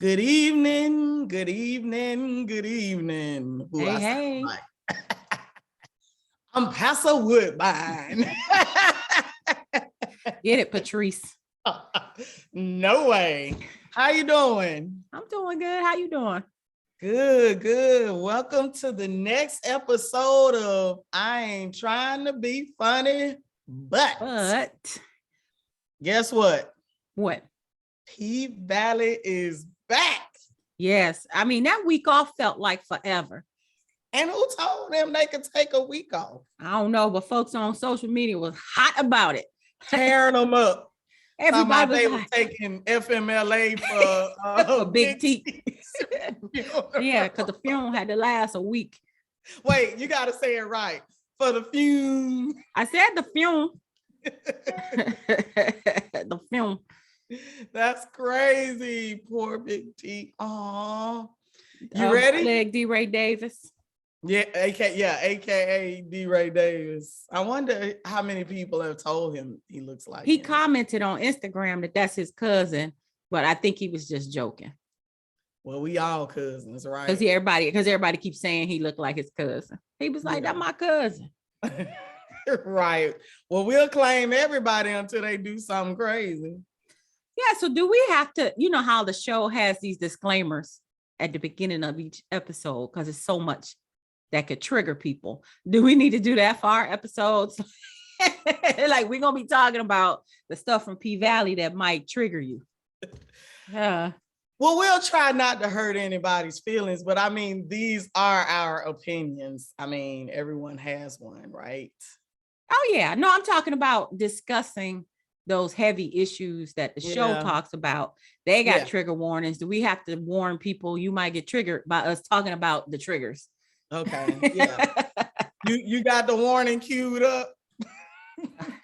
Good evening, good evening, good evening. Ooh, Hey, I sound hey. like I'm Pastor Woodbine. Get it, Patrice. No way. How you doing? I'm doing good. How you doing? Good, good. Welcome to the next episode of I Ain't Trying to Be Funny, but guess what? What? P-Valley is back. Yes. I mean, that week off felt like forever. And who told them they could take a week off? I don't know, but folks on social media was hot about it. Tearing them up. Everybody was they like, were taking FMLA for for Big T. Yeah, because the funeral had to last a week. Wait, you got to say it right. For the funeral. I said the funeral. The funeral. That's crazy. Poor Big T. Aw. You ready? Leg D-Ray Davis. Yeah, AKA D-Ray Davis. I wonder how many people have told him he looks like He him. commented on Instagram that that's his cousin, but I think he was just joking. Well, we all cousins, right? Because everybody keeps saying he looked like his cousin. He was like, "That's my cousin." Right. Well, we'll claim everybody until they do something crazy. Yeah. So do we have to, you know how the show has these disclaimers at the beginning of each episode because it's so much that could trigger people. Do we need to do that for our episodes? Like we're gonna be talking about the stuff from P-Valley that might trigger you. Yeah. Well, we'll try not to hurt anybody's feelings, but I mean, these are our opinions. I mean, everyone has one, right? Oh, yeah. No, I'm talking about discussing those heavy issues that the show talks about. They got trigger warnings. Do we have to warn people you might get triggered by us talking about the triggers? Okay. Yeah. you got the warning queued up.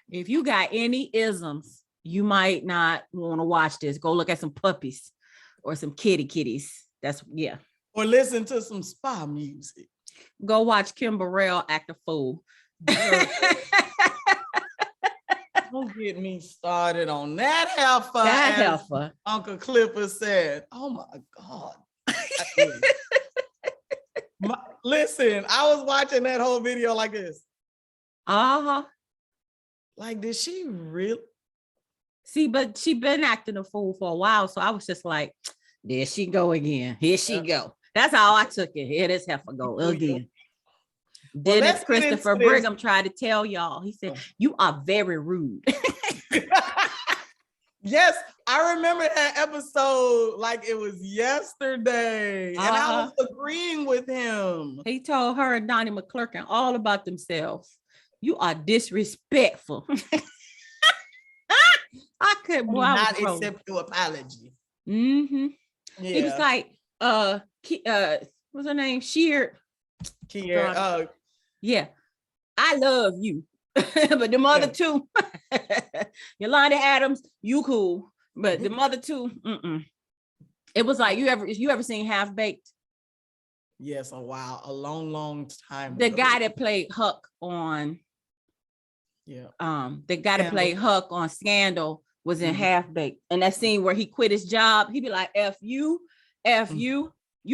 If you got any isms, you might not want to watch this. Go look at some puppies or some kitties. That's Or listen to some spa music. Go watch Kim Burrell act a fool. Don't get me started on that heifer. Uncle Clipper said, "Oh my God." Listen, I was watching that whole video like this. Like, did she really? See, but she been acting a fool for a while. So I was just like, there she go again. Here she go. That's how I took it. Here this heifer go again. Well, Dennis Christopher Brigham tried to tell y'all. He said, "You are very rude." Yes, I remember that episode like it was yesterday. And I was agreeing with him. He told her and Donnie McClurkin all about themselves. You are disrespectful. I couldn't not accept your apology. Mm-hmm. Yeah. He was like, what's her name? Sheer. Yeah. I love you. But the mother two, Yolanda Adams, you cool. But the mother two, It was like you ever seen Half Baked? Yes, a long time the ago. Guy that played Huck on the guy that played Huck on Scandal was in Half Baked. And that scene where he quit his job, he'd be like, F you, you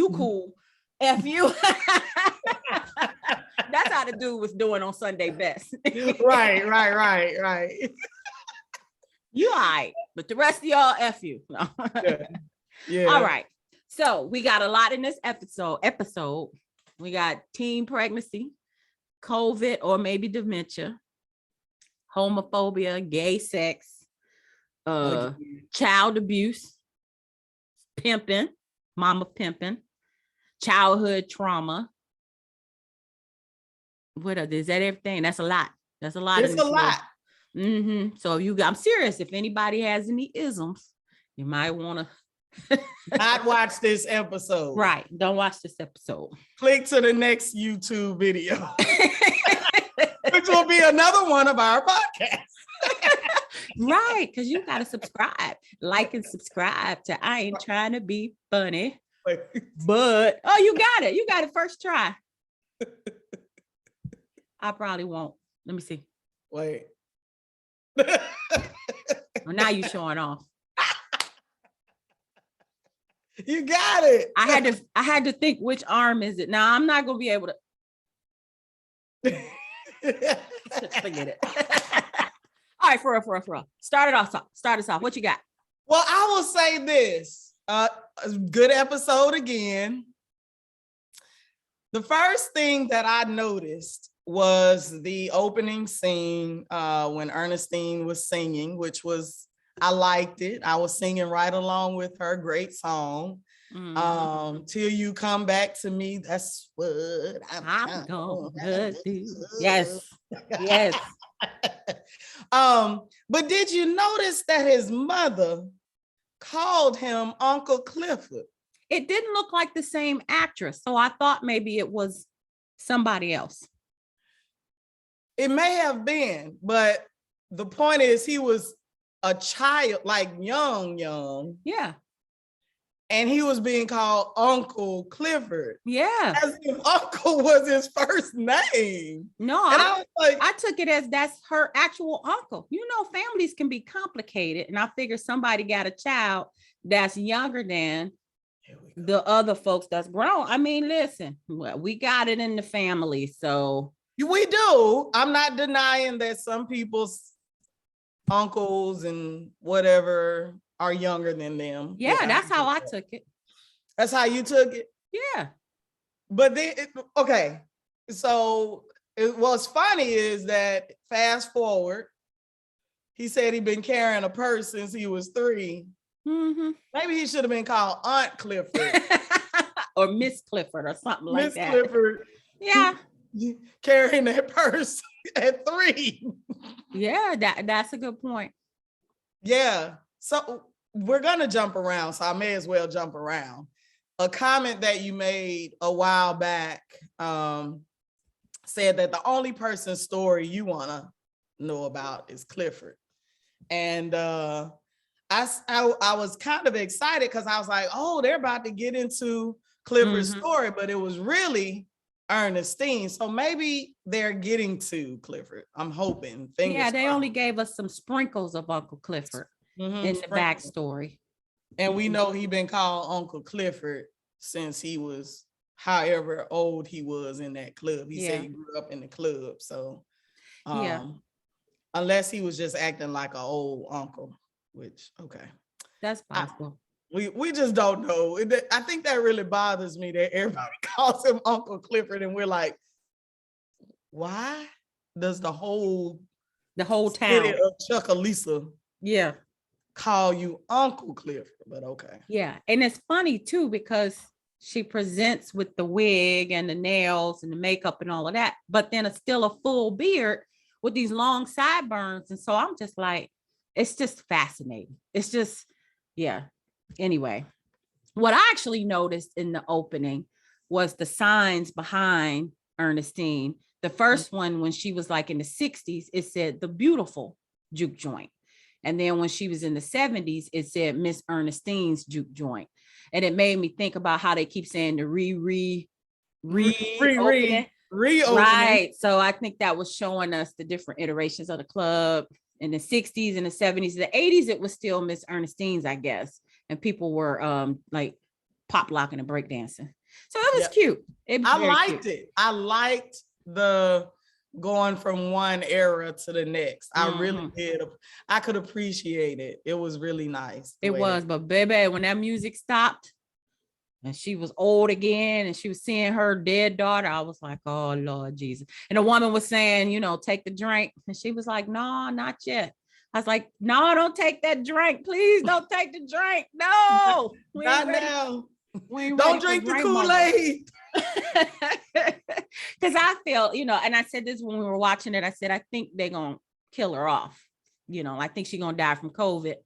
cool, F you. That's how the dude was doing on Sunday Best. Right. You all right, but the rest of y'all F you. No. Yeah. All right. So we got a lot in this episode. We got teen pregnancy, COVID or maybe dementia, homophobia, gay sex, child abuse, pimping, mama pimping, childhood trauma. What is that? Everything? That's a lot. That's a lot. It's a lot. So I'm serious. If anybody has any isms, you might want to not watch this episode. Right. Don't watch this episode. Click to the next YouTube video, which will be another one of our podcasts. Right. Because you got to subscribe, like and subscribe to I Ain't Trying to Be Funny. But, you got it. You got it first try. I probably won't. Let me see. Wait. Well, now you showing off. You got it. I had to think which arm is it. Now I'm not gonna be able to forget it. All right, for real. Start us off. What you got? Well, I will say this. A good episode again. The first thing that I noticed was the opening scene when Ernestine was singing, which was, I liked it. I was singing right along with her. Great song. Till you come back to me. That's what I'm gonna do. Yes. Yes. But did you notice that his mother called him Uncle Clifford? It didn't look like the same actress, so I thought maybe it was somebody else. It may have been, but the point is he was a child, like young. Yeah. And he was being called Uncle Clifford. Yeah. As if Uncle was his first name. No, and I was like, I took it as that's her actual uncle. You know, families can be complicated. And I figured somebody got a child that's younger than the other folks that's grown. I mean, listen, well, we got it in the family. So we do. I'm not denying that some people's uncles and whatever are younger than them. Yeah, that's how I took it. That's how you took it? Yeah. But then, okay. So what's funny is that fast forward, he said he'd been carrying a purse since he was 3. Mm-hmm. Maybe he should have been called Aunt Clifford. Or Miss Clifford or something like that. Miss Clifford. Yeah. Carrying that purse at 3. Yeah, that's a good point. Yeah. So we're going to jump around, so I may as well jump around. A comment that you made a while back said that the only person's story you want to know about is Clifford. And I was kind of excited because I was like, oh, they're about to get into Clifford's story, but it was really Ernestine. So maybe they're getting to Clifford. I'm hoping. Yeah, they only gave us some sprinkles of Uncle Clifford in the backstory. And we know he'd been called Uncle Clifford since he was however old he was in that club. He said he grew up in the club. So unless he was just acting like an old uncle, which, okay. That's possible. We just don't know. I think that really bothers me that everybody calls him Uncle Clifford and we're like, why does the whole town of Chucalissa call you Uncle Clifford? But okay. Yeah. And it's funny too, because she presents with the wig and the nails and the makeup and all of that, but then it's still a full beard with these long sideburns. And so I'm just like, it's just fascinating. It's just, yeah. Anyway, what I actually noticed in the opening was the signs behind Ernestine. The first one, when she was like in the 60s, it said the beautiful juke joint. And then when she was in the 70s, it said Miss Ernestine's juke joint. And it made me think about how they keep saying the reopening. Right. So I think that was showing us the different iterations of the club in the 60s and the 70s. The 80s, it was still Miss Ernestine's, I guess. And people were like pop locking and breakdancing. So it was cute. I liked it. I liked the going from one era to the next. I really did. I could appreciate it. It was really nice. It was, but baby, when that music stopped and she was old again and she was seeing her dead daughter, I was like, oh Lord Jesus. And the woman was saying, you know, take the drink. And she was like, no, not yet. I was like, no, don't take that drink. Please don't take the drink. No. Not now. Don't drink the Kool-Aid. Because I feel, you know, and I said this when we were watching it, I said, I think they're going to kill her off. You know, I think she's going to die from COVID.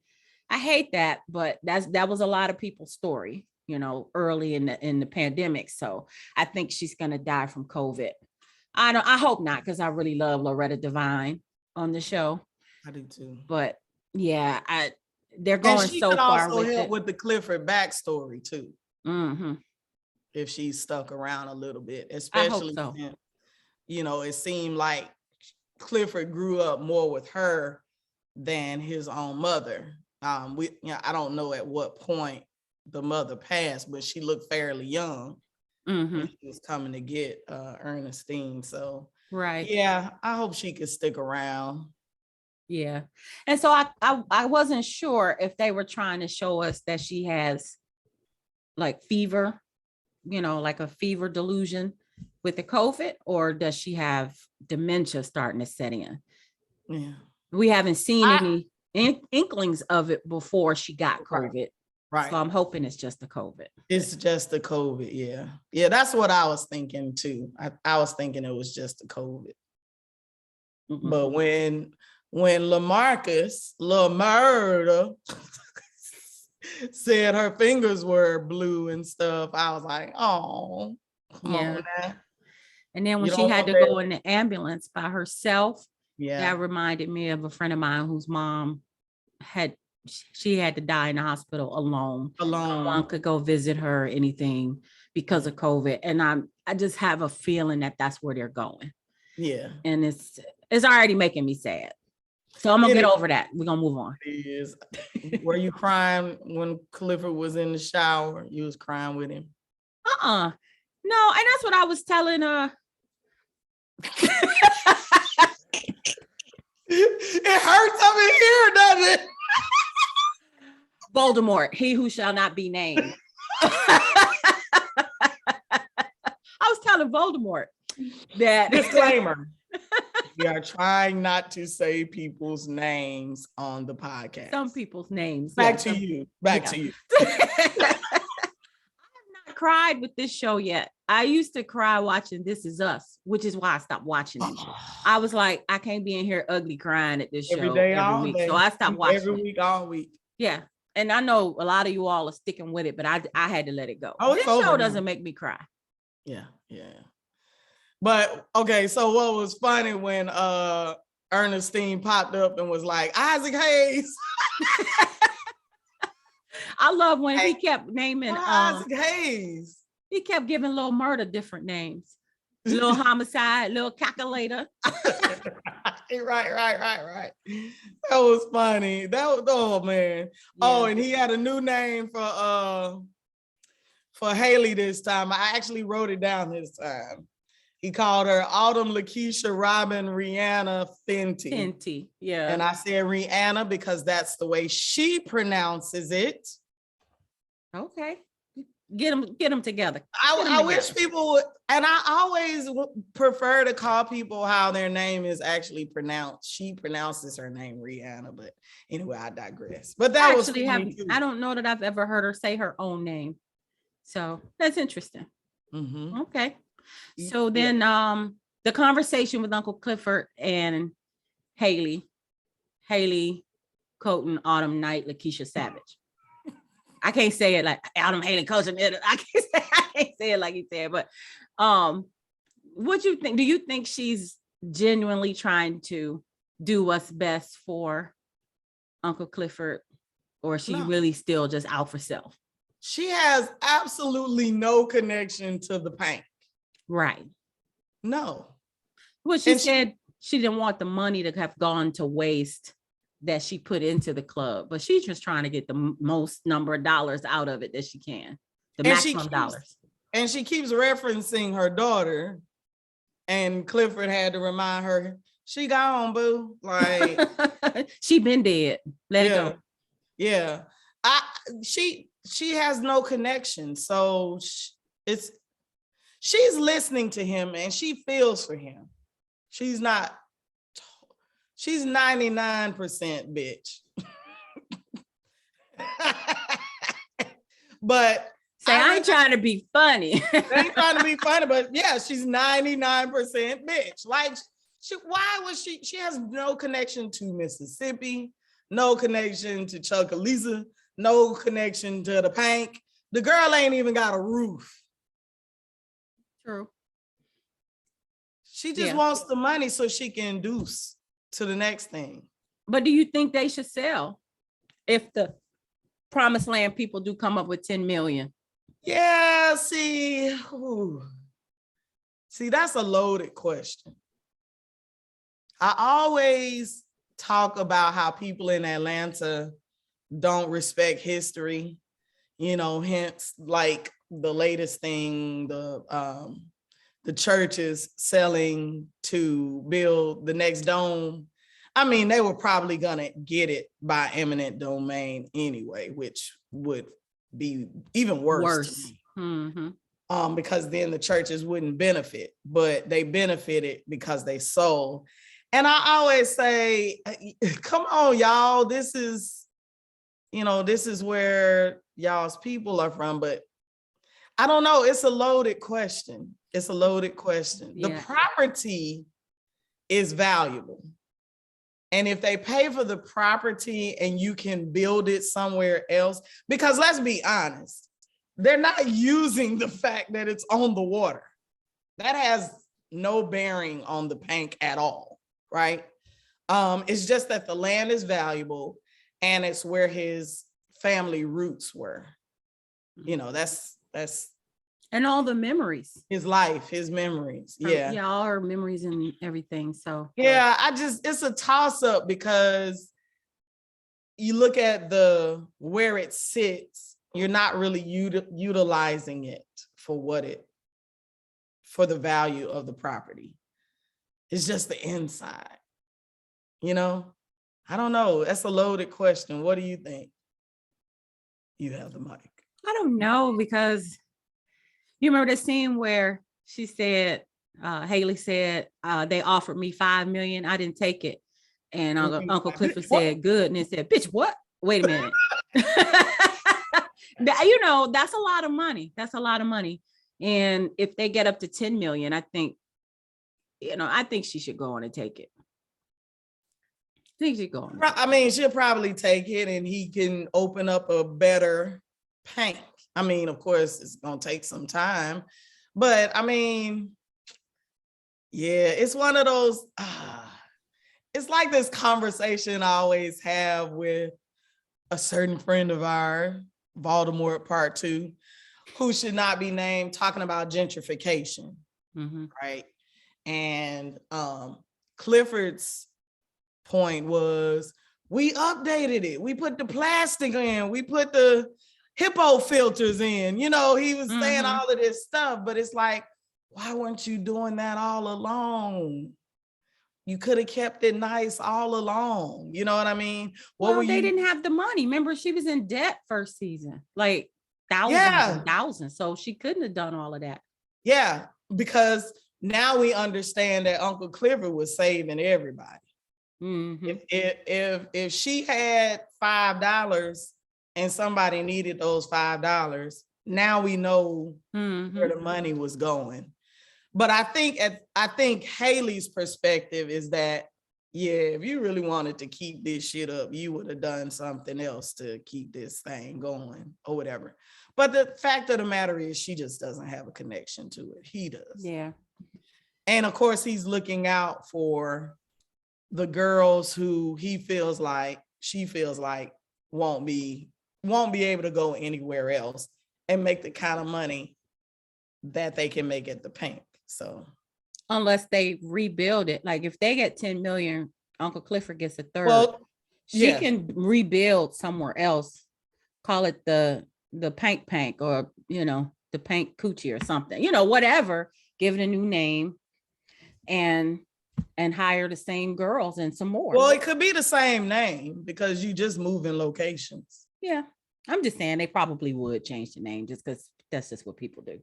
I hate that, but that was a lot of people's story, you know, early in the pandemic. So I think she's going to die from COVID. I hope not, because I really love Loretta Devine on the show. I do too. But yeah, they're going so far with it. With the Clifford backstory too. Mm-hmm. If she's stuck around a little bit, especially since, you know, it seemed like Clifford grew up more with her than his own mother. I don't know at what point the mother passed, but she looked fairly young Mm-hmm. when she was coming to get Ernestine. So Right. yeah, I hope she could stick around. Yeah. And so I wasn't sure if they were trying to show us that she has like fever, like a fever delusion with the COVID, or does she have dementia starting to set in? Yeah. We haven't seen any inklings of it before she got COVID. Right. So I'm hoping it's just the COVID. It's just the COVID. Yeah. Yeah. That's what I was thinking too. I was thinking it was just the COVID. Mm-hmm. But when LaMarcus, LaMurda, said her fingers were blue and stuff, I was like, oh, yeah. And then when she had to go in the ambulance by herself, that reminded me of a friend of mine whose mom had to die in the hospital alone. No one could go visit her or anything because of COVID. And I just have a feeling that that's where they're going. Yeah. And it's already making me sad. So I'm gonna get over that. We're gonna move on. Were you crying when Clifford was in the shower? You was crying with him? No, and that's what I was telling It hurts over here, doesn't it? Voldemort, he who shall not be named. I was telling Voldemort that disclaimer. We are trying not to say people's names on the podcast. Some people's names. Back to you. To you. I have not cried with this show yet. I used to cry watching This Is Us, which is why I stopped watching it. I was like, I can't be in here ugly crying at this show every week. So I stopped watching every week, all week. Yeah. And I know a lot of you all are sticking with it, but I had to let it go. Oh, this show doesn't make me cry. Yeah. But okay, so what was funny when Ernestine popped up and was like, Isaac Hayes. I love when he kept naming Isaac Hayes. He kept giving Lil Murder different names. Little Homicide, Little Calculator. Right. That was funny. Oh man. Yeah. Oh, and he had a new name for Haley this time. I actually wrote it down this time. He called her Autumn Lakeisha Robin Rihanna Fenty. Fenty, yeah. And I said Rihanna because that's the way she pronounces it. Okay. Get them together. I wish people would, and I always prefer to call people how their name is actually pronounced. She pronounces her name Rihanna, but anyway, I digress. But that was I don't know that I've ever heard her say her own name. So that's interesting. Mm-hmm. Okay. So then the conversation with Uncle Clifford and Haley Colton, Autumn Knight, Lakeisha Savage. I can't say it like Autumn Haley Colton. I can't say it like he said, but what you think? Do you think she's genuinely trying to do what's best for Uncle Clifford, or is she really still just out for self? She has absolutely no connection to the paint. Right. No. Well, she said she didn't want the money to have gone to waste that she put into the club, but she's just trying to get the most number of dollars out of it that she can, the maximum dollars. And she keeps referencing her daughter, and Clifford had to remind her, she gone, boo. Like she been dead. Let it go. Yeah. She has no connection. So she's listening to him and she feels for him. She's 99% bitch. But I ain't trying to be funny. I ain't trying to be funny, but yeah, she's 99% bitch. Like she has no connection to Mississippi, no connection to Chucalissa, no connection to the Pank. The girl ain't even got a roof. True. She just wants the money so she can induce to the next thing. But do you think they should sell if the Promised Land people do come up with 10 million? Yeah, see, that's a loaded question. I always talk about how people in Atlanta don't respect history. hence like the latest thing, the church is selling to build the next dome. I mean, they were probably gonna get it by eminent domain anyway, which would be even worse. To me. Because then the churches wouldn't benefit, but they benefited because they sold. And I always say, come on, y'all, this is where y'all's people are from, but I don't know. It's a loaded question. It's a loaded question. Yeah. The property is valuable. And if they pay for the property and you can build it somewhere else, because let's be honest, they're not using the fact that it's on the water. That has no bearing on the Pank at all, right? It's just that the land is valuable and it's where his family roots were. That's and all the memories, his life, his memories. Yeah, all our memories and everything. So yeah, it's a toss-up because you look at where it sits, you're not really utilizing it for the value of the property. It's just the inside. I don't know. That's a loaded question. What do you think? You have the mic. I don't know, because you remember the scene where she said, Haley said, they offered me $5 million. I didn't take it. And Uncle Clifford said, good. And then said, bitch, what? Wait a minute. That's a lot of money. That's a lot of money. And if they get up to 10 million, I think she should go on and take it. I think she'd go on. I mean, she'll probably take it and he can open up a better Pank. I mean, of course, it's going to take some time, but I mean, yeah, it's one of those, it's like this conversation I always have with a certain friend of ours, Voldemort Part 2, who should not be named, talking about gentrification, right? And Clifford's point was, we updated it. We put the plastic in. We put the hippo filters in. He was saying all of this stuff, but it's like, why weren't you doing that all along? You could have kept it nice all along. You know what I mean? They didn't have the money. Remember, she was in debt first season, like thousands and thousands. So she couldn't have done all of that. Yeah, because now we understand that Uncle Clifford was saving everybody. If she had $5 and somebody needed those $5, now we know where the money was going. But I think Haley's perspective is that, yeah, if you really wanted to keep this shit up, you would have done something else to keep this thing going or whatever. But the fact of the matter is, she just doesn't have a connection to it. He does. Yeah. And of course, he's looking out for the girls who she feels like won't be able to go anywhere else and make the kind of money that they can make at the Pank. So unless they rebuild it, like if they get 10 million, Uncle Clifford gets a third. Well, she can rebuild somewhere else, call it the Pank or the Pank Coochie or something, whatever, give it a new name and hire the same girls and some more. Well, it could be the same name because you just move in locations. Yeah, I'm just saying they probably would change the name just because that's just what people do.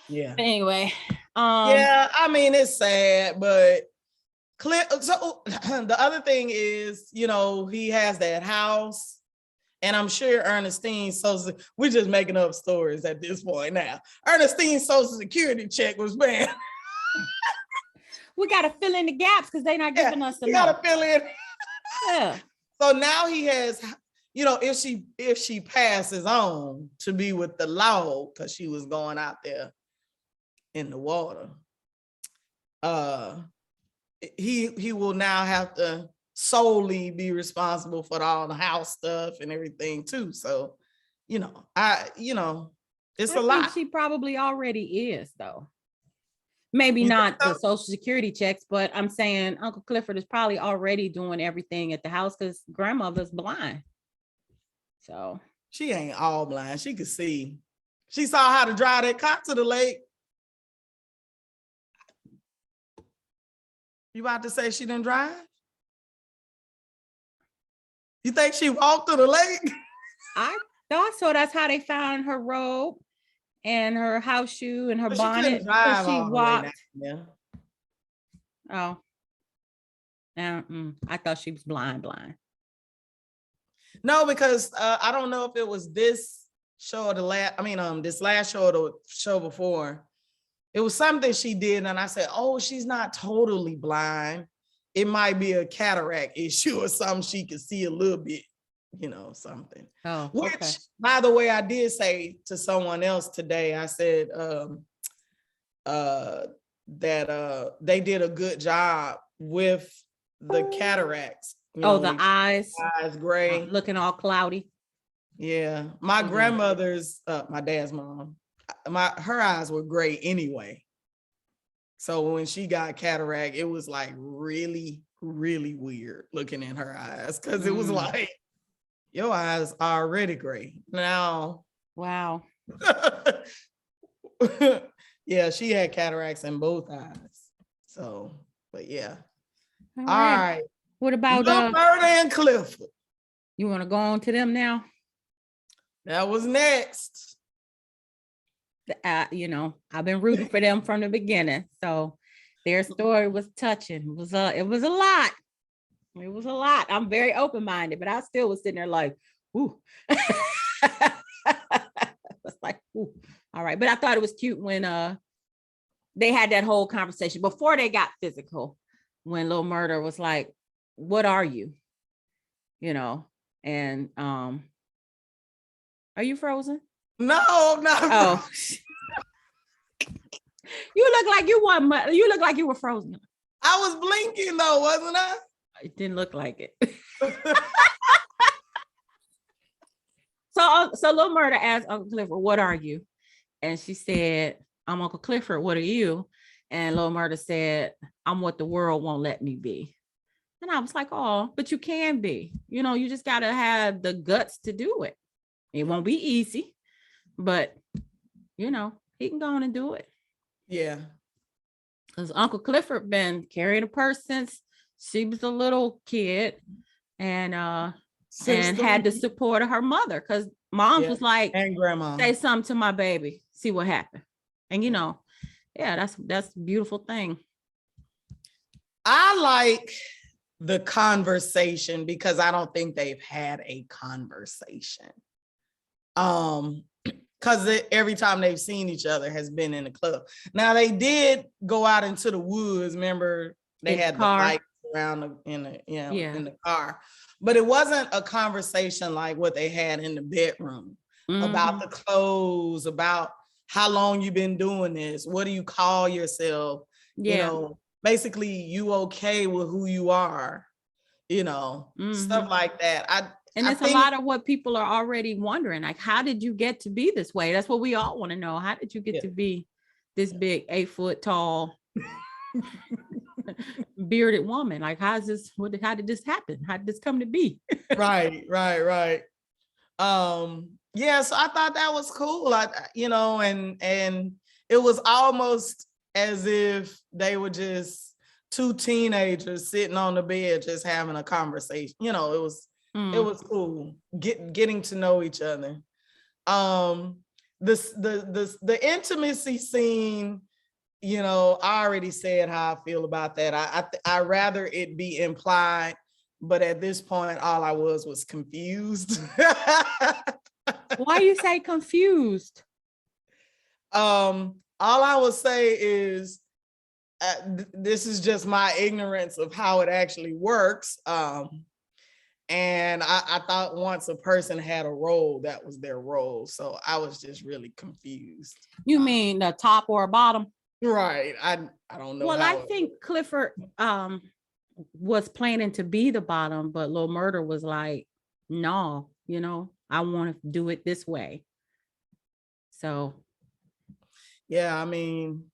Yeah. But anyway, yeah, I mean, it's sad, but so the other thing is, he has that house, and I'm sure Ernestine we're just making up stories at this point now. Ernestine's Social Security check was banned. We got to fill in the gaps because they're not giving us enough. You got to fill in. Yeah. So now he has, if she passes on to be with the law, because she was going out there in the water, he will now have to solely be responsible for all the house stuff and everything too. So, it's a lot. She probably already is, though. Maybe not the Social Security checks, but I'm saying Uncle Clifford is probably already doing everything at the house because grandmother's blind. So She ain't all blind. She could see. She saw how to drive that car to the lake. You about to say she didn't drive? You think she walked to the lake? I thought so. That's how they found her robe and her house shoe and her But she bonnet. couldn't drive She all the way down walked. there. Oh, I thought she was blind. No, because I don't know if it was this show or this last show or the show before. It was something she did, and I said, "Oh, she's not totally blind. It might be a cataract issue or something. She could see a little bit, something." Oh, Which, okay. by the way, I did say to someone else today. I said that they did a good job with the cataracts. Oh, the eyes gray, looking all cloudy. Yeah, my Mhm. grandmother's, my dad's mom, her eyes were gray anyway. So when she got cataract, it was like really, really weird looking in her eyes because it was like, your eyes are already gray now. Wow. Yeah, she had cataracts in both eyes. So, but yeah. All All right. What about Lil Murda and Clifford? You want to go on to them now? That was next. I've been rooting for them from the beginning. So their story was touching. It was a lot. It was a lot. I'm very open-minded, but I still was sitting there like, ooh. It's like, ooh. All right. But I thought it was cute when they had that whole conversation before they got physical, when Lil Murda was like, what are you? And are you frozen? No, Oh. You look like you were frozen. I was blinking though, wasn't I? It didn't look like it. So Lil Murda asked Uncle Clifford, what are you? And she said, I'm Uncle Clifford, what are you? And Lil Murda said, I'm what the world won't let me be. And I was like, oh, but you can be. You just got to have the guts to do it. It won't be easy, but, he can go on and do it. Yeah. Because Uncle Clifford been carrying a purse since she was a little kid and had the support of her mother. Because mom was like, and grandma, say something to my baby, see what happened. And, that's a beautiful thing. I like the conversation because I don't think they've had a conversation. Because every time they've seen each other has been in the club. Now they did go out into the woods. Remember, they had the lights around in the car, but it wasn't a conversation like what they had in the bedroom about the clothes, about how long you've been doing this. What do you call yourself? Yeah. Basically, you okay with who you are? Stuff like that. And it's a lot of what people are already wondering, like, how did you get to be this way? That's what we all want to know. How did you get to be this big, 8 foot tall, bearded woman? Like, how did this happen? How did this come to be? Right. Yeah, so I thought that was cool. And it was almost as if they were just two teenagers sitting on the bed, just having a conversation. It was cool getting to know each other. The intimacy scene, I already said how I feel about that. I rather it be implied, but at this point, all I was confused. Why you say confused? All I will say is this is just my ignorance of how it actually works. And I thought once a person had a role, that was their role. So I was just really confused. You mean the top or bottom? Right. I don't know. Well, I think Clifford was planning to be the bottom, but Lil Murda was like, no, I want to do it this way. So. Yeah, I mean,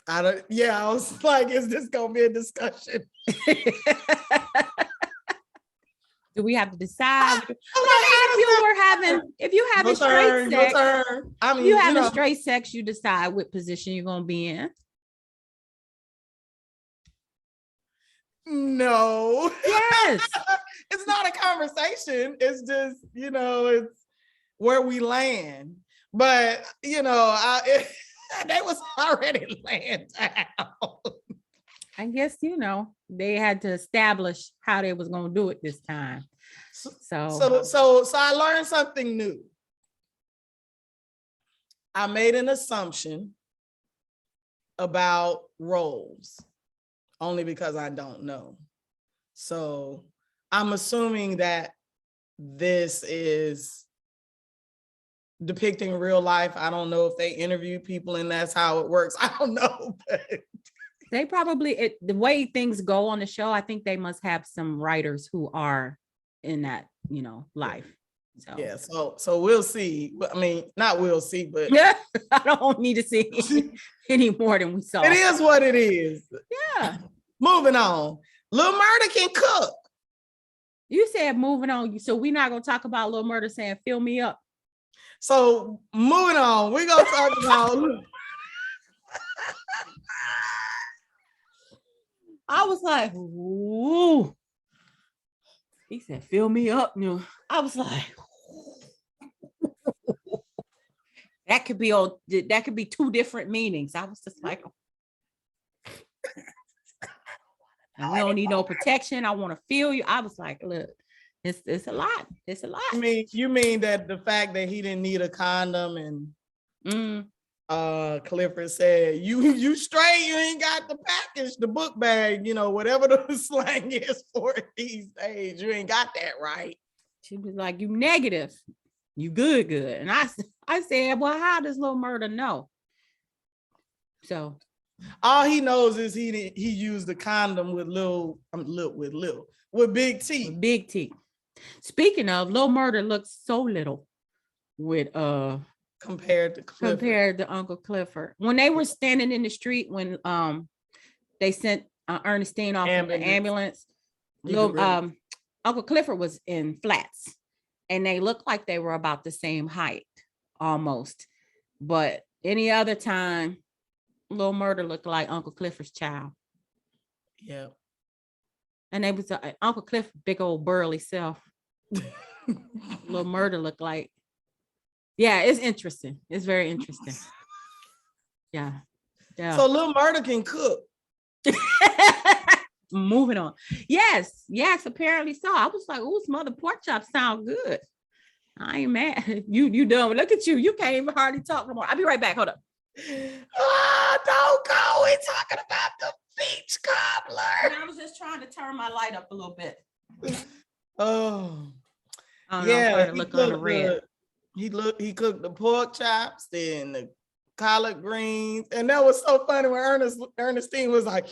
I was like, is this gonna be a discussion? Do we have to decide? Okay, If you having your straight turn, your sex, turn. I mean, you having straight sex, you decide what position you're gonna be in. No. Yes. It's not a conversation. It's just, it's where we land. But, they was already laying down. I guess, they had to establish how they was going to do it this time. So I learned something new. I made an assumption about roles only because I don't know. So I'm assuming that this is depicting real life. I don't know if they interview people and that's how it works. I don't know. But they probably, the way things go on the show, I think they must have some writers who are in that, life. So yeah, so we'll see. But I mean, not we'll see, but yeah, I don't need to see any more than we saw. It is what it is. Yeah. Moving on. Lil Murda can cook. You said moving on. So we're not gonna talk about Lil Murda saying fill me up. So moving on, we're gonna talk about I was like, ooh. He said, fill me up. I was like, that could be two different meanings. I was just like, we don't need no protection. I want to feel you. I was like, look, it's a lot. It's a lot. You mean that the fact that he didn't need a condom and Clifford said, you straight, you ain't got the package, the book bag, whatever the slang is for it these days. You ain't got that right. She was like, you negative. You good. And I said, well, how does Lil Murda know? So all he knows is he used the condom with Big T. With Big T. Speaking of, Lil Murda looks so little with compared to Uncle Clifford. When they were standing in the street when they sent Ernestine off with the ambulance, Uncle Clifford was in flats and they looked like they were about the same height almost. But any other time, Lil Murda looked like Uncle Clifford's child. Yeah. And they was Uncle Cliff, big old burly self. Lil Murda looked like, yeah, it's interesting. It's very interesting. Yeah. So Lil Murda can cook. Moving on. Yes, apparently so. I was like, ooh, some other pork chops sound good. I ain't mad. You done. Look at you. You can't even hardly talk no more. I'll be right back. Hold up. Oh, don't go. We're talking about the beach cobbler. I was just trying to turn my light up a little bit. Oh. Yeah, look on the red. He cooked the pork chops and the collard greens. And that was so funny when Ernestine was like,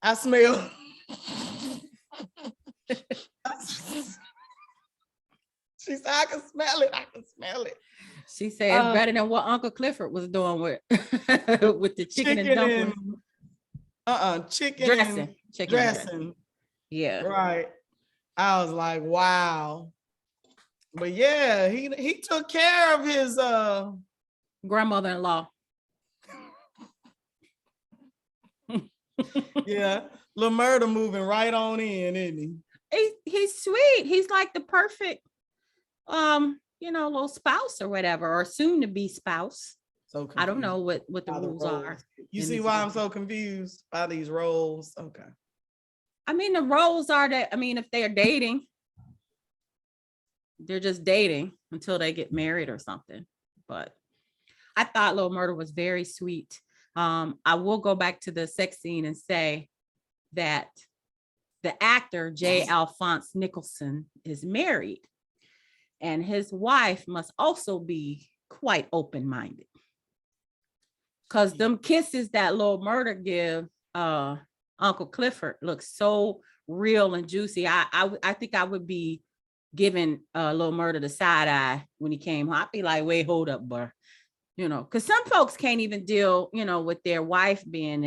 I smell. She said, I can smell it. She said it's better than what Uncle Clifford was doing with the chicken and dumplings. Chicken dressing. Yeah. Right. I was like, wow. But yeah, he took care of his grandmother-in-law. Yeah, Lil Murda moving right on in, isn't he? He's sweet. He's like the perfect little spouse or whatever, or soon to be spouse. So I don't know what the rules are. You see why I'm so confused by these roles? Okay. I mean, the roles are that, if they're dating, they're just dating until they get married or something. But I thought Lil Murda was very sweet. I will go back to the sex scene and say that the actor J. Alphonse Nicholson is married, and his wife must also be quite open-minded, because them kisses that Lil Murda give Uncle Clifford look so real and juicy. I think I would be giving Lil Murda the side eye when he came home. I'd be like, wait, hold up, bro. Because some folks can't even deal, with their wife being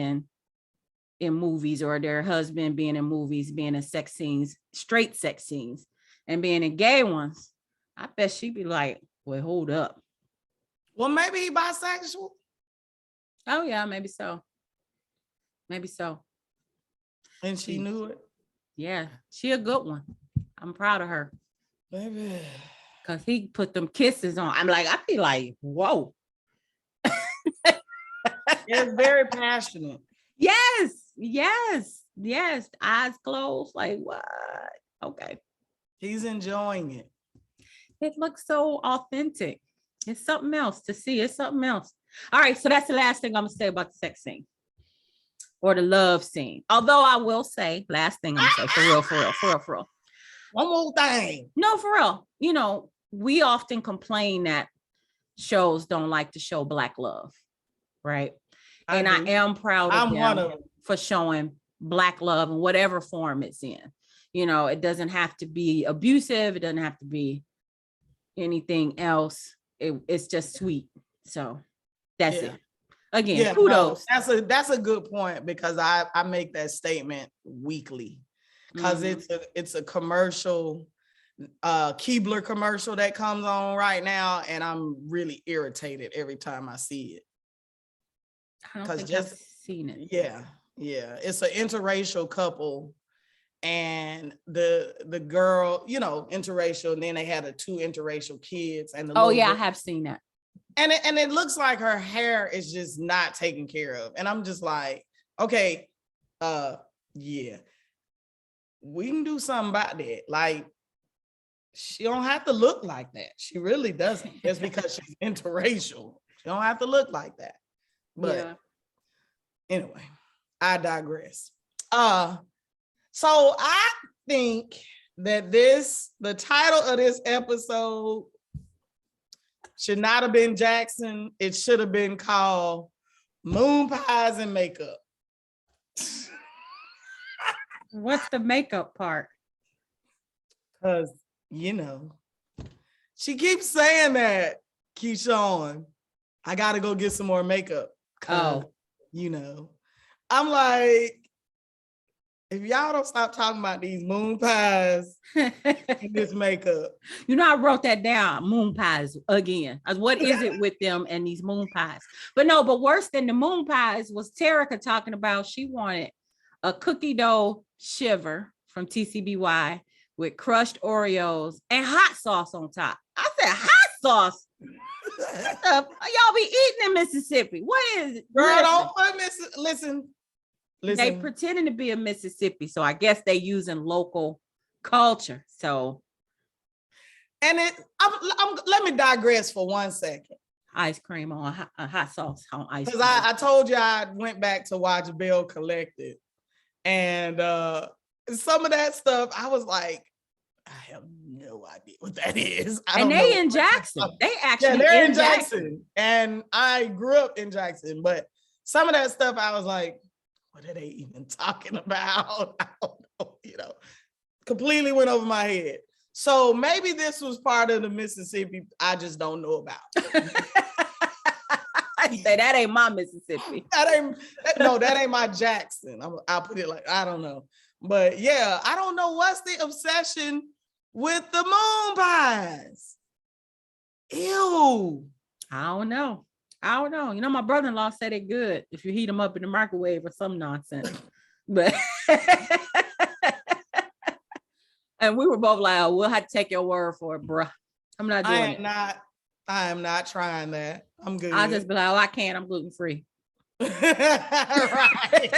in movies, or their husband being in movies, being in sex scenes, straight sex scenes. and being in gay ones, I bet she'd be like, well, hold up. Well, maybe he bisexual. Oh yeah, maybe so. Maybe so. And she knew it. Yeah, she a good one. I'm proud of her. Maybe. Cause he put them kisses on. I'm like, I feel like, whoa. It's very passionate. Yes. Eyes closed. Like, what? Okay. He's enjoying it. It looks so authentic. It's something else to see. It's something else. All right. So that's the last thing I'm gonna say about the sex scene or the love scene. Although I will say, last thing I'm gonna say, for real. One more thing. No, for real. You know, we often complain that shows don't like to show Black love, right? I am proud of them for showing Black love in whatever form it's in. You know, it doesn't have to be abusive. It doesn't have to be anything else. It's just sweet. So that's it. Again, kudos. No, that's a good point, because I make that statement weekly, because it's a commercial, Keebler commercial that comes on right now, and I'm really irritated every time I see it. I don't think I've seen it. Yeah. It's an interracial couple, and the girl, you know, interracial, and then they had two interracial kids, and I have seen that. And it looks like her hair is just not taken care of, and I'm just like, okay, yeah, we can do something about that. Like, she don't have to look like that. She really doesn't. Just because she's interracial, she don't have to look like that. But anyway, I digress. So I think that the title of this episode should not have been Jackson. It should have been called Moon Pies and Makeup. What's the makeup part? Because, you know, she keeps saying that, Keyshawn, I got to go get some more makeup. You know, I'm like, if y'all don't stop talking about these moon pies and this makeup. You know, I wrote that down, moon pies again. What is it with them and these moon pies? But worse than the moon pies was Terica talking about she wanted a cookie dough shiver from TCBY with crushed Oreos and hot sauce on top. I said, hot sauce? Y'all be eating in Mississippi. What is it? Girl, don't put listen. They pretending to be a Mississippi, so I guess they using local culture. So, and let me digress for 1 second. Ice cream on hot sauce on ice cream. Because I told you I went back to watch Belle Collected, and some of that stuff I was like, I have no idea what that is. And they in Jackson. They actually they're in Jackson. And I grew up in Jackson, but some of that stuff I was like, what are they even talking about? I don't know, you know, completely went over my head. So maybe this was part of the Mississippi I just don't know about. I say that ain't my Mississippi. That ain't my Jackson. I'll put it like, I don't know. But yeah, I don't know what's the obsession with the moon pies. Ew. I don't know. You know, my brother-in-law said it good if you heat them up in the microwave or some nonsense. But and we were both like, oh, we'll have to take your word for it, bruh. I'm not doing it. I am not trying that. I'm good. I'll just be like, oh, I can't. I'm gluten-free. Right.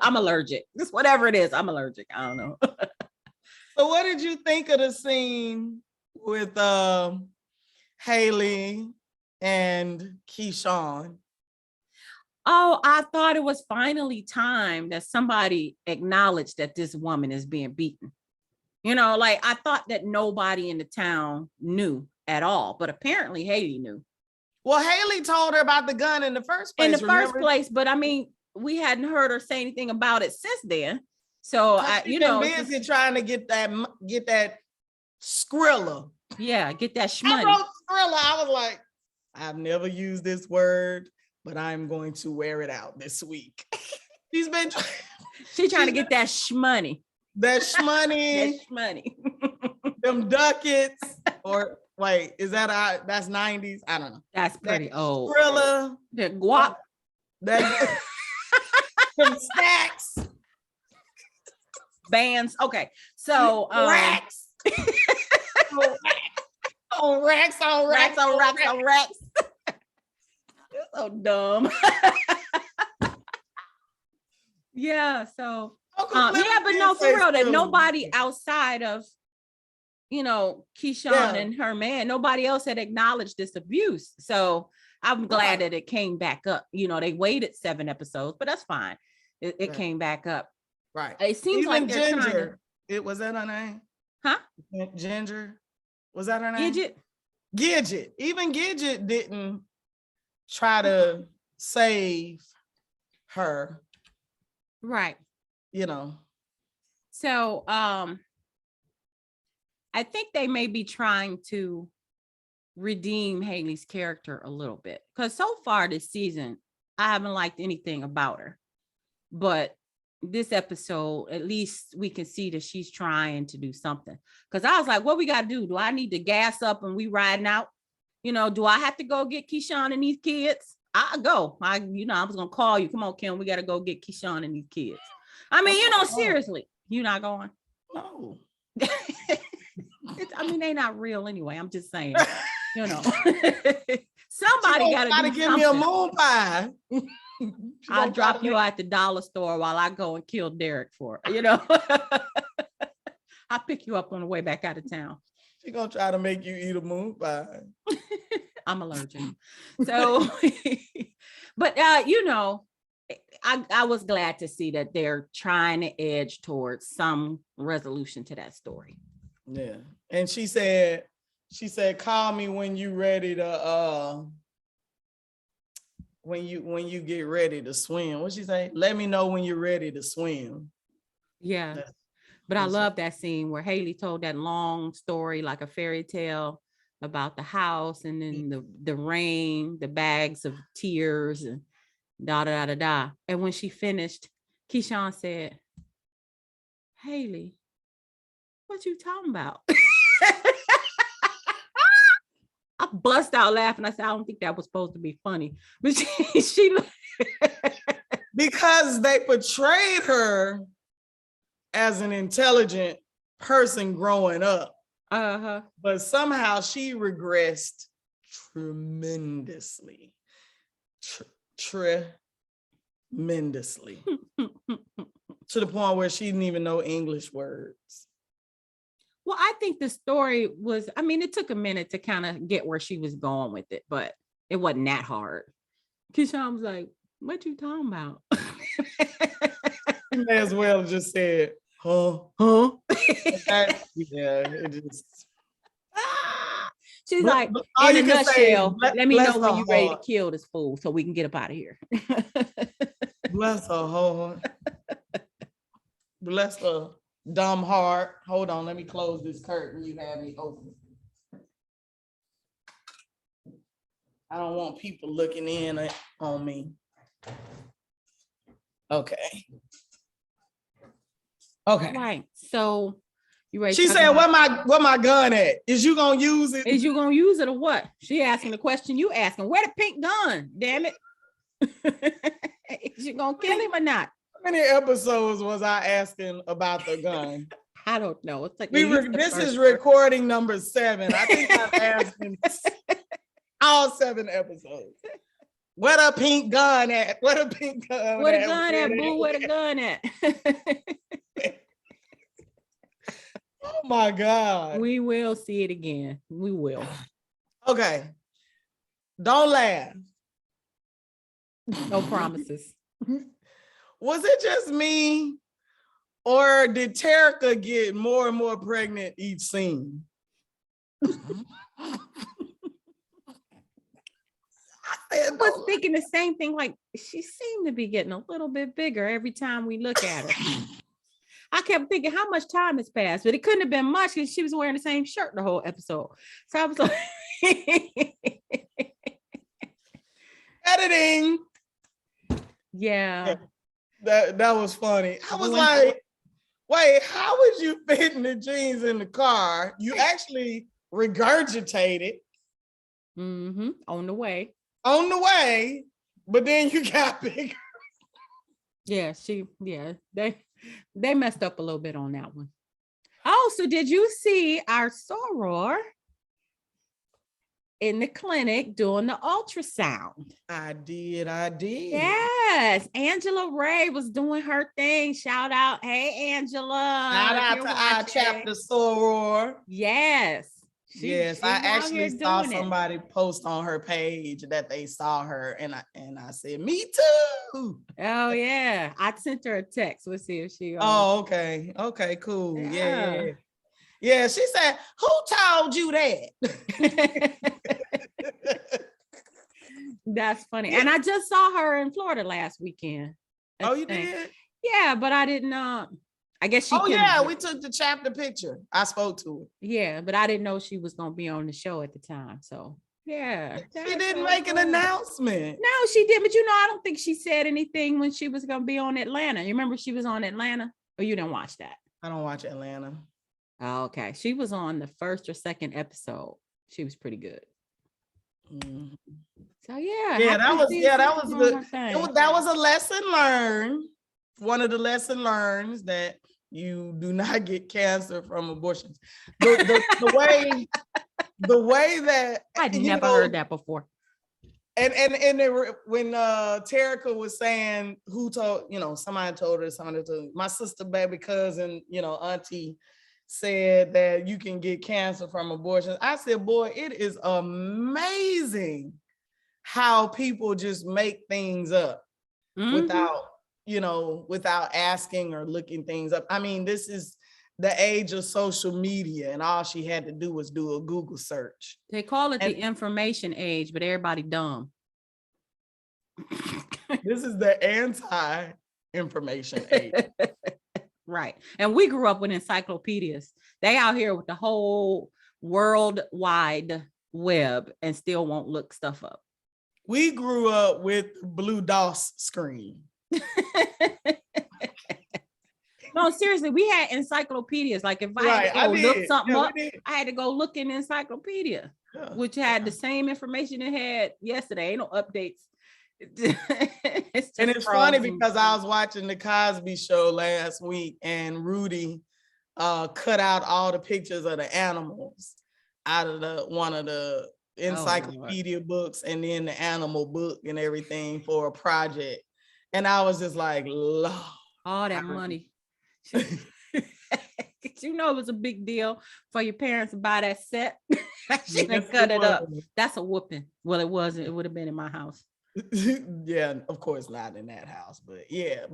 I'm allergic. Just whatever it is, I'm allergic. I don't know. So what did you think of the scene with Haley and Keyshawn? Oh, I thought it was finally time that somebody acknowledged that this woman is being beaten. You know, like I thought that nobody in the town knew at all, but apparently Haley knew. Well, Haley told her about the gun in the first place. But I mean, we hadn't heard her say anything about it since then. So busy trying to get that Skrilla. Yeah, get that shmoney. I wrote Skrilla. I was like, I've never used this word, but I'm going to wear it out this week. She's trying to get that shmoney. That shmoney. That shmoney. them ducats, or wait, is that that's 90s? I don't know. That's pretty old. Thriller, The guap. that them stacks, Bands. Okay. So racks. On racks, on racks, on racks, on racks. You're so dumb. Yeah. So yeah, but no, for real, that nobody outside of Keyshawn and her man, nobody else had acknowledged this abuse. So I'm glad that it came back up. They waited 7 episodes, but that's fine. It came back up. Right. It seems like they're Ginger. trying to. It was that her name? Huh? Ginger. Was that her name? Gidget. Even Gidget didn't try to save her. Right. So I think they may be trying to redeem Haley's character a little bit, because so far this season I haven't liked anything about her, but this episode at least we can see that she's trying to do something. Because I was like, what we got to do I need to gas up and we riding out? Do I have to go get Keyshawn and these kids? I'll go. I was gonna call you, come on Kim, we got to go get Keyshawn and these kids. I mean, seriously, you not going? No. I mean, they not real anyway. I'm just saying, somebody got to give me a moon pie. I'll drop you at the dollar store while I go and kill Derek for it. I'll pick you up on the way back out of town. She's gonna try to make you eat a moon pie. I'm allergic. So, but I was glad to see that they're trying to edge towards some resolution to that story. Yeah. And she said, call me when you ready to when you get ready to swim. What'd she say? Let me know when you're ready to swim. Yeah. But I love that scene where Haley told that long story, like a fairy tale, about the house and then the rain, the bags of tears, and da da da da. And when she finished, Keyshawn said, Haley, what you talking about? I bust out laughing. I said, I don't think that was supposed to be funny. But she because they portrayed her as an intelligent person growing up. Uh-huh. But somehow she regressed tremendously. Tremendously. To the point where she didn't even know English words. Well, I think the story was, it took a minute to kind of get where she was going with it, but it wasn't that hard. Keyshawn was like, what you talking about? You may as well have just said, huh? Yeah, it just. She's like, in a nutshell, let me know when you're ready to kill this fool so we can get up out of here. Bless her heart. Bless her dumb heart. Hold on, let me close this curtain. You have me open. I don't want people looking in on me. Okay. Right. So you ready? She said, "What my gun at? Is you gonna use it? Is you gonna use it or what?" She asking the question you asking. Where the pink gun? Damn it! Is you gonna kill him or not? How many episodes was I asking about the gun? I don't know. It's like this is recording number 7. I think I'm asking all 7 episodes. Where the pink gun at? Where the pink gun? Where the gun at, boo? Where the gun at? Oh my God. We will see it again. We will. Okay. Don't laugh. No promises. Was it just me? Or did Terica get more and more pregnant each scene? I was thinking the same thing. Like, she seemed to be getting a little bit bigger every time we look at her. I kept thinking how much time has passed, but it couldn't have been much because she was wearing the same shirt the whole episode. So I was like, editing. Yeah. That was funny. I was like, Wait, how would you fit in the jeans in the car? You actually regurgitated On the way. on the way, but then you got bigger. Yeah, they messed up a little bit on that one. Oh, so did you see our soror in the clinic doing the ultrasound? I did. Yes, Angela Ray was doing her thing. Shout out, hey Angela. Shout if out you're to our watching. chapter soror. Yes. Yes, she's I out here actually saw doing it. somebody post on her page that they saw her, and I said, "Me too." Oh yeah, I sent her a text. We'll see if she. Oh, okay, cool. Yeah. Yeah. She said, "Who told you that?" That's funny. And I just saw her in Florida last weekend. Oh, you did? Yeah, but I didn't know. I guess she. Oh yeah, we took the chapter picture. I spoke to her. Yeah, but I didn't know she was gonna be on the show at the time. So yeah, She didn't make an announcement. No, she did. But I don't think she said anything when she was gonna be on Atlanta. You remember she was on Atlanta, or you didn't watch that? I don't watch Atlanta. Oh, okay, she was on the first or second episode. She was pretty good. Mhm. So yeah, that was good. That was a lesson learned. One of the lesson learns that you do not get cancer from abortions. The way that I'd never heard that before. And when Terica was saying who told, somebody told her, my sister, baby cousin, auntie said that you can get cancer from abortion. I said, boy, it is amazing how people just make things up without asking or looking things up. I mean, this is the age of social media, and all she had to do was do a Google search. They call it the information age, but everybody dumb. This is the anti-information age. Right. And we grew up with encyclopedias. They out here with the whole world wide web and still won't look stuff up. We grew up with blue DOS screen. No, seriously, we had encyclopedias. Like if I had to go look something up, I had to go look in the encyclopedia, which had the same information it had yesterday. Ain't no updates. It's funny because I was watching the Cosby Show last week, and Rudy cut out all the pictures of the animals out of one of the encyclopedia books, and then the animal book and everything for a project. And I was just like, Lord, all that money. It was a big deal for your parents to buy that set. She done cut it up. That's a whooping. Well, it wasn't. It would have been in my house. Yeah, of course not in that house, but yeah.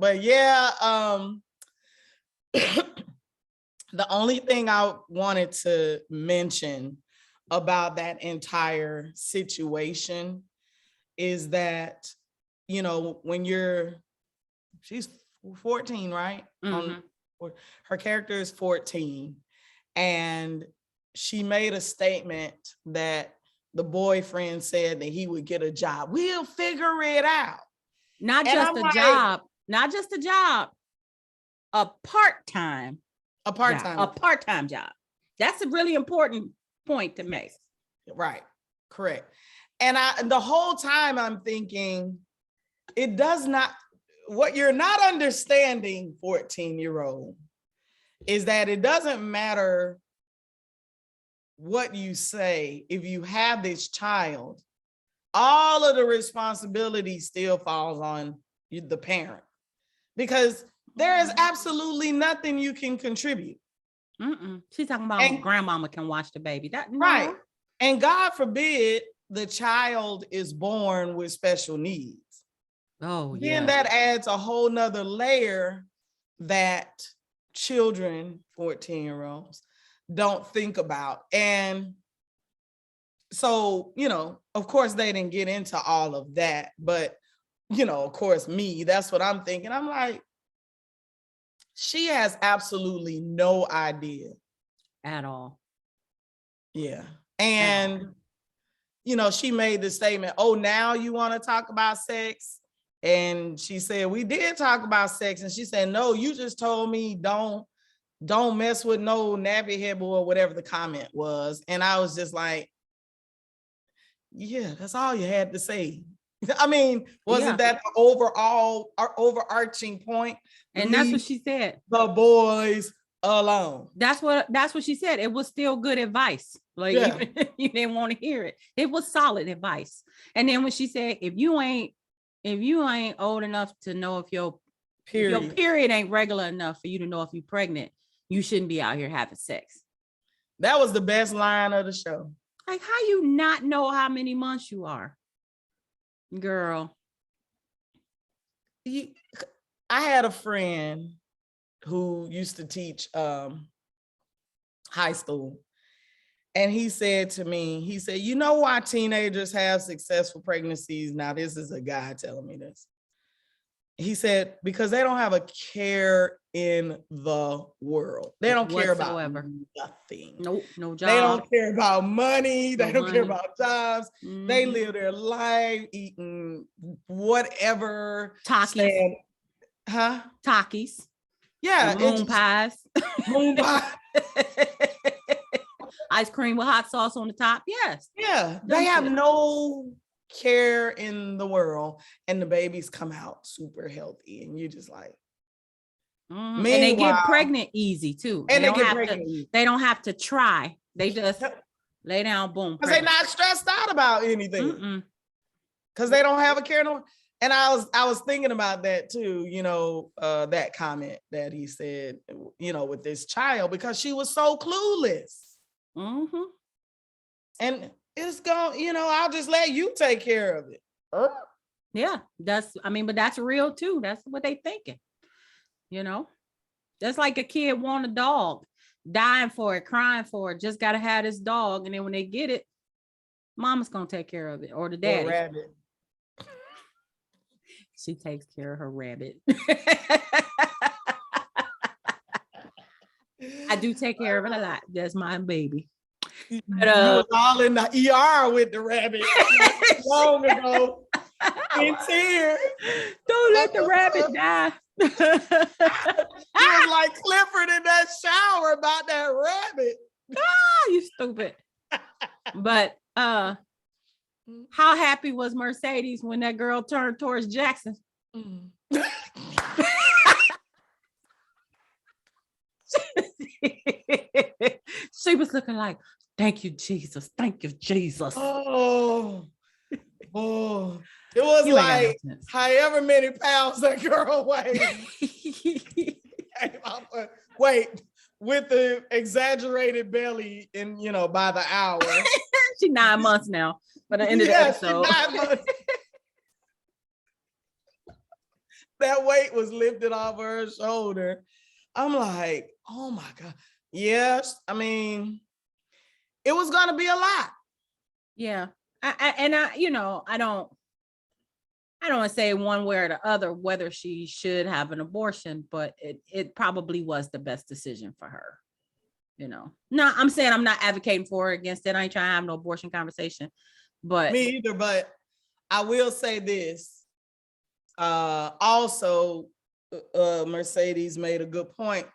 The only thing I wanted to mention about that entire situation is that, when she's 14, right? Her character is 14, and she made a statement that the boyfriend said that he would get a job. We'll figure it out. Not just a job, a part-time job. That's a really important point to make. Right. Correct. And the whole time I'm thinking, what you're not understanding, 14-year-old, is that it doesn't matter what you say. If you have this child, all of the responsibility still falls on the parent, because there is absolutely nothing you can contribute. She's talking about grandmama can watch the baby. Right. And God forbid the child is born with special needs. Oh, yeah. Then that adds a whole nother layer that children, 14-year-olds, don't think about. And so, of course they didn't get into all of that, but of course that's what I'm thinking. I'm like, she has absolutely no idea at all. Yeah. And she made the statement, oh, now you want to talk about sex? And she said, we did talk about sex. And she said, no, you just told me don't don't mess with no nappy head boy, or whatever the comment was. And I was just like, yeah, that's all you had to say. I mean, wasn't that the overall overarching point? And that's what she said. The boys alone. That's what she said. It was still good advice. Like, even if you didn't want to hear it, it was solid advice. And then when she said, if you ain't old enough to know if your period ain't regular enough for you to know if you're pregnant, you shouldn't be out here having sex. That was the best line of the show. Like, how you not know how many months you are, girl? I had a friend who used to teach high school. And he said to me, he said, you know why teenagers have successful pregnancies? Now, this is a guy telling me this. He said, because they don't have a care in the world. They don't care about nothing. Nope, no job. They don't care about money. They don't care about jobs. Mm-hmm. They live their life eating whatever. Takis. Takis. Yeah. Moon pies. Moon pie. Ice cream with hot sauce on the top. Yes. Yeah. They have no care in the world, and the babies come out super healthy, and you're just like, and they get pregnant easy too. And they don't have to try. They just lay down, boom. Because they're not stressed out about anything. Because they don't have a care in the world. And I was thinking about that too, that comment that he said, with this child, because she was so clueless. Mm-hmm. And it's going, I'll just let you take care of it. Yeah, but that's real too. That's what they thinking. That's like a kid want a dog, dying for it, crying for it, just got to have this dog. And then when they get it, mama's going to take care of it, or the daddy. Rabbit. She takes care of her rabbit. I do take care of it a lot. That's my baby. But, you was all in the ER with the rabbit long ago. In tears. Don't let the rabbit die. He was like Clifford in that shower about that rabbit. You stupid. But how happy was Mercedes when that girl turned towards Jackson? She was looking like, thank you, Jesus. Thank you, Jesus. Oh. It was like however many pounds that girl weighed. Wait, with the exaggerated belly and by the hour. She's 9 months now by the end of the episode. 9 months. That weight was lifted off her shoulder. I'm like, oh my God. Yes. I mean, it was gonna be a lot. Yeah. I don't want to say one way or the other whether she should have an abortion, but it probably was the best decision for her. No, I'm saying I'm not advocating for or against it. I ain't trying to have no abortion conversation, but me either. But I will say this. Also, Mercedes made a good point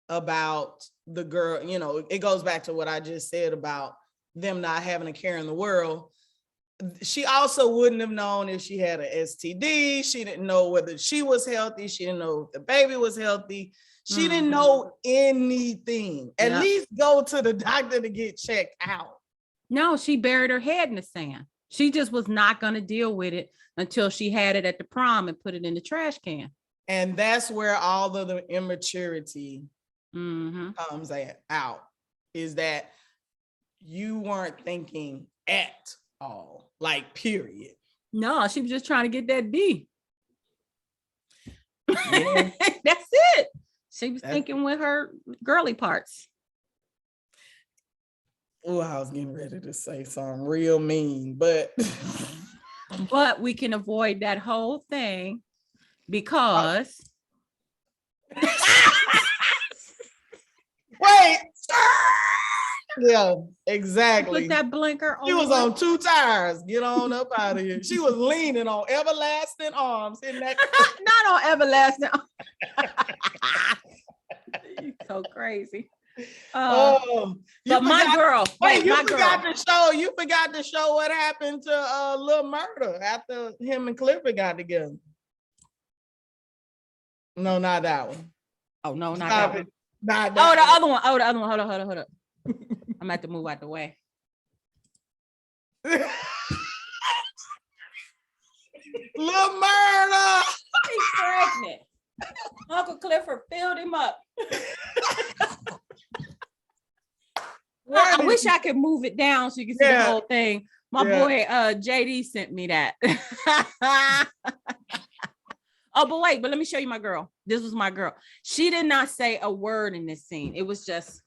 about the girl. It goes back to what I just said about them not having a care in the world. She also wouldn't have known if she had an STD. She didn't know whether she was healthy. She didn't know if the baby was healthy. She didn't know anything. At least go to the doctor to get checked out. No, she buried her head in the sand. She just was not going to deal with it until she had it at the prom and put it in the trash can. And that's where all of the immaturity comes out, is that you weren't thinking at all, like, period. No, she was just trying to get that D. Yeah. That's it. She was thinking with her girly parts. Oh, I was getting ready to say something real mean, but we can avoid that whole thing because wait. Yeah, exactly. Put that blinker on. She was on 2 tires. Get on up out of here. She was leaning on everlasting arms in that. Not on everlasting. so crazy. Oh, But my girl, wait, you my forgot girl. to show. You forgot to show what happened to Lil Murder after him and Clifford got together. No, not that one. Oh no, not Stop that it. one. Not Oh, that the one. other one. Oh, the other one. Hold up. I'm at to move out the way. Lil Murder. He's pregnant. Uncle Clifford filled him up. I wish I could move it down so you can see the whole thing. My boy JD sent me that. Oh, but wait, but let me show you my girl. This was my girl. She did not say a word in this scene. It was just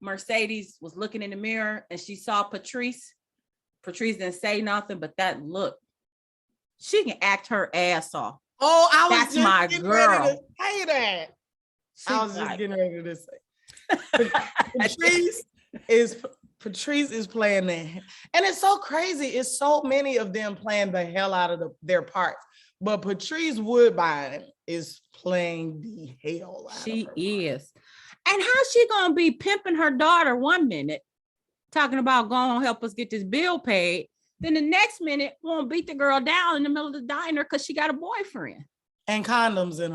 Mercedes was looking in the mirror and she saw Patrice. Patrice didn't say nothing, but that look, she can act her ass off. Oh, I was That's just my getting girl. ready to say that. I was just getting ready to say. Patrice is playing that, and it's so crazy. It's so many of them playing the hell out of their parts, but Patrice Woodbine is playing the hell out. She is, and how's she gonna be pimping her daughter one minute, talking about going to help us get this bill paid, then the next minute won't beat the girl down in the middle of the diner because she got a boyfriend and condoms in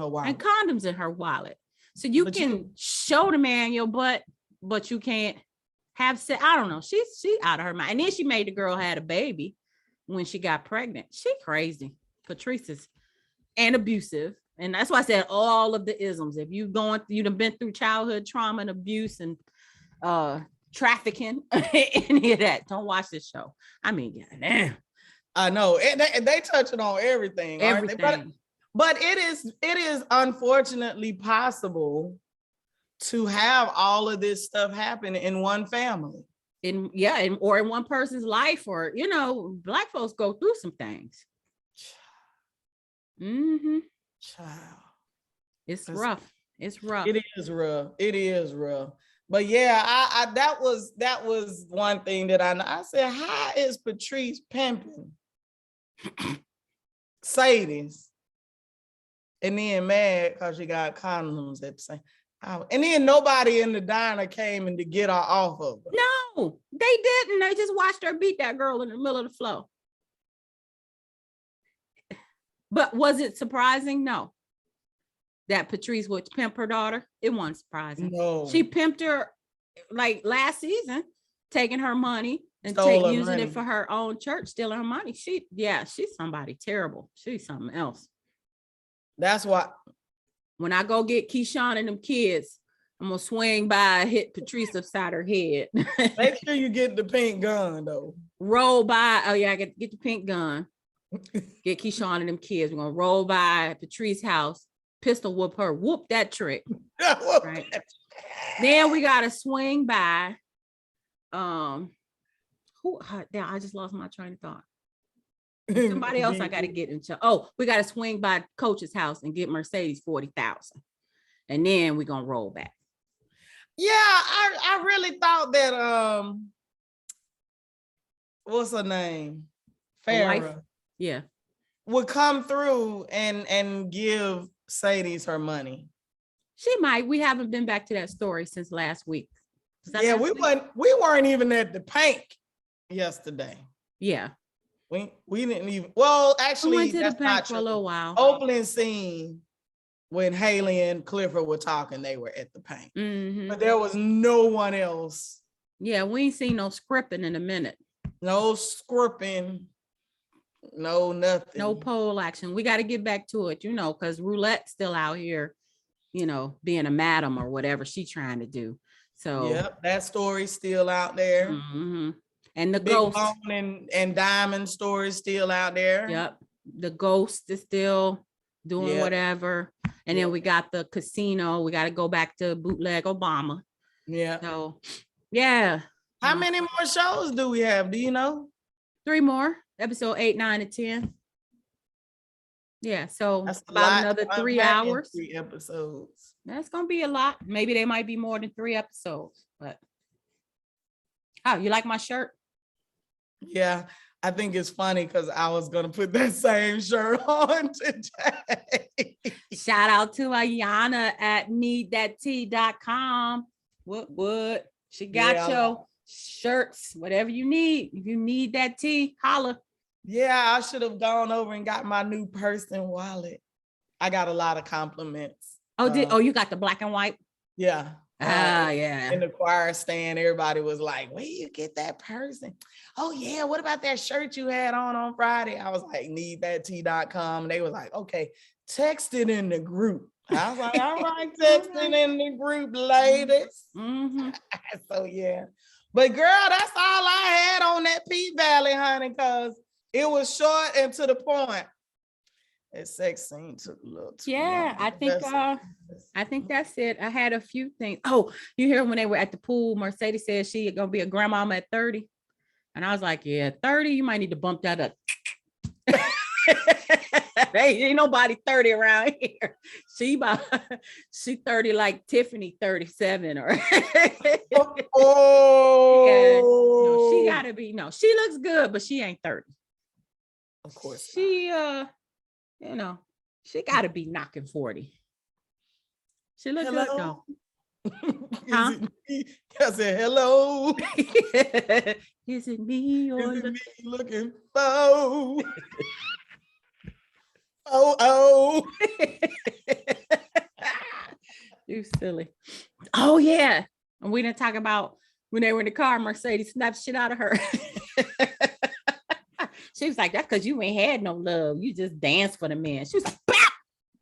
her wallet. So you can show the man your butt, but you can't have sex. I don't know. She's out of her mind. And then she made the girl had a baby when she got pregnant. She crazy. Patrice is and abusive. And that's why I said all of the isms. If you've been through childhood trauma and abuse and trafficking, any of that, don't watch this show. I mean, damn. I know. They touching on everything. Everything. But it is unfortunately possible to have all of this stuff happen in one family. Or in one person's life, or Black folks go through some things. Mm-hmm. Child. It's rough. It's rough. It is rough. But yeah, I that was one thing that I know. I said, how is Patrice pimping Sadie's and then mad because she got condoms at the same time? And then nobody in the diner came in to get her off of her. No, they didn't. They just watched her beat that girl in the middle of the floor. But was it surprising? No. That Patrice would pimp her daughter? It wasn't surprising. No. She pimped her like last season, taking her money and using it for her own church, stealing her money. She's somebody terrible. She's something else. That's why when I go get Keyshawn and them kids, I'm gonna swing by, hit Patrice upside her head. Make sure you get the pink gun though. Roll by. Oh yeah, I get the pink gun. Get Keyshawn and them kids. We're gonna roll by Patrice's house, pistol whoop her, whoop that trick. Right. Then we gotta swing by. I just lost my train of thought. Somebody else I gotta get into. Oh, we gotta swing by Coach's house and get Mercedes 40,000, and then we're gonna roll back. Yeah, I really thought that what's her name? Farrah. Yeah. Would come through and give Sadie's her money. She might. We haven't been back to that story since last week. Yeah, we weren't even at the Pink yesterday. Yeah. We didn't even, well, actually, we went to the Pink for a little while. Opening scene when Haley and Clifford were talking, they were at the Pink. Mm-hmm. But there was no one else. Yeah, we ain't seen no scripting in a minute. No scripting. No nothing. No pole action. We got to get back to it, because Roulette's still out here, being a madam or whatever she's trying to do. So yep, that story's still out there. Mm-hmm. And the Big ghost and Diamond story still out there. Yep. The ghost is still doing whatever. And then we got the casino. We got to go back to bootleg Obama. Yeah. So yeah. How many more shows do we have? Do you know? 3 more. Episode 8, 9, and 10. Yeah. So that's about another 3 hours. 3 episodes. That's gonna be a lot. Maybe they might be more than 3 episodes, but you like my shirt? Yeah. I think it's funny because I was gonna put that same shirt on today. Shout out to Ayana at needthattea.com. What? She got your shirts, whatever you need. If you need that tea, holla. Yeah, I should have gone over and got my new purse and wallet. I got a lot of compliments. Oh, you got the black and white? Yeah. Yeah. In the choir stand, everybody was like, where you get that person? Oh yeah, what about that shirt you had on Friday? I was like, needthattea.com. And they was like, okay, text it in the group. I was like, all right, texting in the group, ladies. Mm-hmm. So yeah. But girl, that's all I had on that P Valley, honey, because it was short and to the point. That sex scene took a little too long. I think that's it. I had a few things. Oh, you hear when they were at the pool, Mercedes said she gonna be a grandmama at 30. And I was like, yeah, 30, you might need to bump that up. Ain't nobody 30 around here. She 30 like Tiffany 37 or oh, she gotta be, she looks good, but she ain't 30. Of course. She she gotta be knocking 40. She looks good though. Huh? I said, hello. Is it me or me looking for? Oh. You silly. Oh yeah. And we didn't talk about when they were in the car, Mercedes snapped shit out of her. She was like, that's because you ain't had no love. You just danced for the man. She was like, BAP!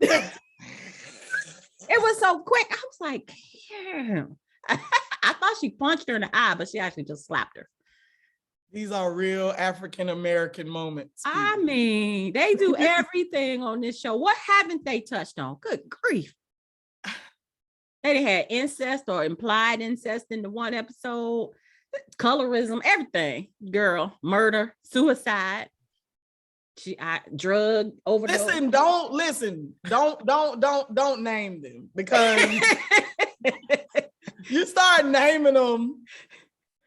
It was so quick. I was like, damn. I thought she punched her in the eye, but she actually just slapped her. These are real African-American moments. People. I mean, they do everything on this show. What haven't they touched on? Good grief. They had incest or implied incest in the one episode, colorism, everything. Girl, murder, suicide. Drug overdose. Don't name them because you start naming them,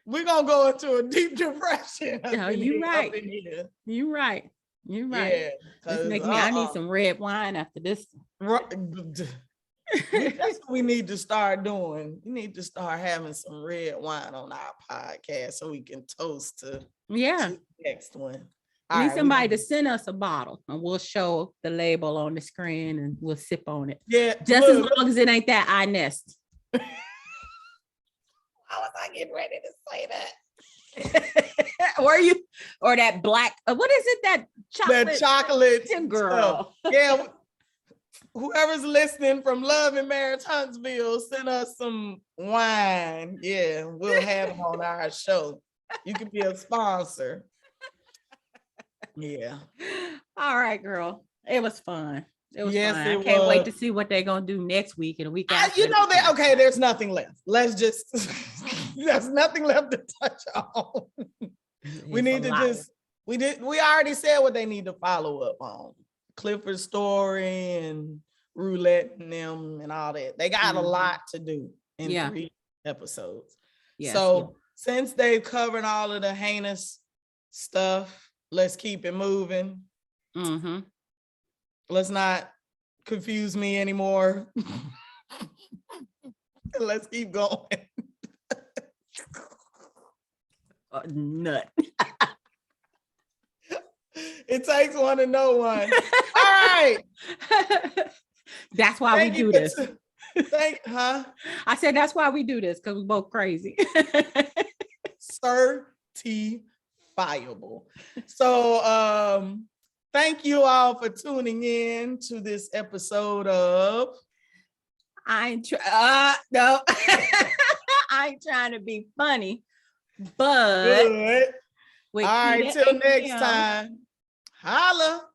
we're gonna go into a deep depression. No, you're right. You're right. Yeah, this makes me. I need some red wine after this. That's what we need to start doing. We need to start having some red wine on our podcast so we can toast to the next one. We need somebody to send us a bottle and we'll show the label on the screen and we'll sip on it. Yeah. Just as long as it ain't that Inest. Why was I getting ready to say that? Or that black, what is it? That chocolate girl. Yeah. Whoever's listening from Love and Marriage Huntsville, send us some wine. Yeah, we'll have them on our show. You can be a sponsor. Yeah. All right, girl. It was fun. It was fun. I can't wait to see what they're gonna do next week and a week after. Okay, there's nothing left. Let's just there's nothing left to touch on. We already said what they need to follow up on. Clifford's story and roulette and them and all that. They got a lot to do in 3 episodes. Since they've covered all of the heinous stuff, let's keep it moving. Mm-hmm. Let's not confuse me anymore. Let's keep going. Nut. It takes one to know one. All right. That's why we do this. I said that's why we do this, because we're both crazy. Certifiable. So thank you all for tuning in to this episode of no. I ain't trying to be funny, but good. All right, till next time. Holla.